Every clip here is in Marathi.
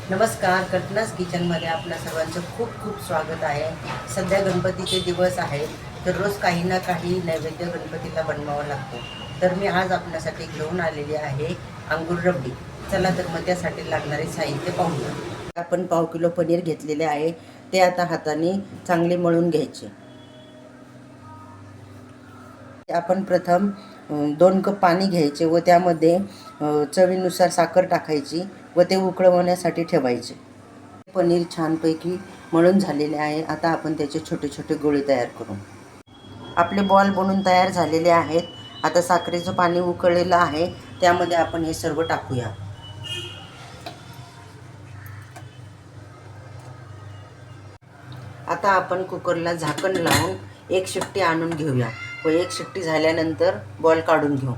नमस्कार, कल्पनास किचनमध्ये आपल्या सर्वांचं खूप खूप स्वागत आहे. सध्या गणपतीचे दिवस आहेत, तर रोज काही ना काही नैवेद्य गणपतीला बनवावा लागतो. तर मी आज आपल्यासाठी घेऊन आलेली आहे अंगूर रबडी. चला तर मग त्यासाठी लागणारे साहित्य पाहूया. आपण पाव किलो पनीर घेतलेले आहे, ते आता हाताने चांगले मळून घ्यायचे. आपण प्रथम 2 कप पाणी घ्यायचे व त्यामध्ये चवीनुसार साखर टाकायची व ते उकळवण्यासाठी ठेवायचे. पनीर छानपैकी मळून झालेले आहे. आता आपण त्याचे छोटे छोटे गोळे तयार करू. आपले बॉल बनून तयार झालेले आहेत. आता साखरेचं पाणी उकळलेलं आहे, त्यामध्ये आपण हे सर्व टाकूया. आता आपण कुकरला झाकण लावून एक शिट्टी आणून घेऊया व एक शिट्टी झाल्यानंतर बॉल काढून घेऊ.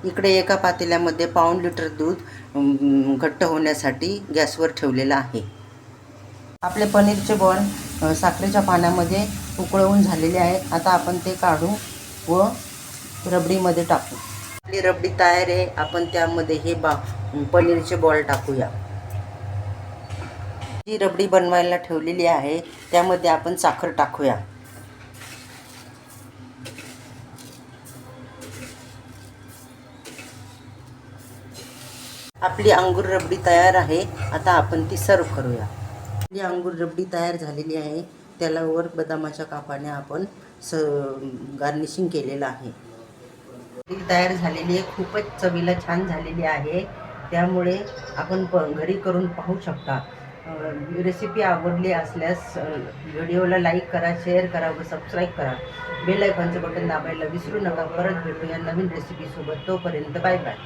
इकडे एका पातेल्यामध्ये पाऊण लिटर दूध घट्ट होण्यासाठी गॅसवर ठेवलेलं आहे. आपले पनीरचे बॉल साखरेच्या पाण्यामध्ये उकळवून झालेले आहेत. आता आपण ते काढू व रबडीमध्ये टाकू. आपली रबडी तयार आहे. आपण त्यामध्ये हे पनीरचे बॉल टाकूया. जी रबडी बनवायला ठेवलेली आहे त्यामध्ये आपण साखर टाकूया. आपली अंगूर रबडी तयार आहे. आता आपण ती सर्व करूया. आपली अंगूर रबडी तयार झालेली आहे. त्याला वर बदामाच्या कापाने आपण गार्निशिंग केलेलं आहे. रबडी तयार झालेली आहे. खूपच चवीला छान झालेली आहे. त्यामुळे आपण घरी करून पाहू शकता. रेसिपी आवडली असल्यास व्हिडिओला लाईक करा, शेअर करा व सबस्क्राईब करा. बेल आयकॉनचं बटन दाबायला विसरू नका. परत भेटूया नवीन रेसिपीसोबत. तोपर्यंत बाय बाय.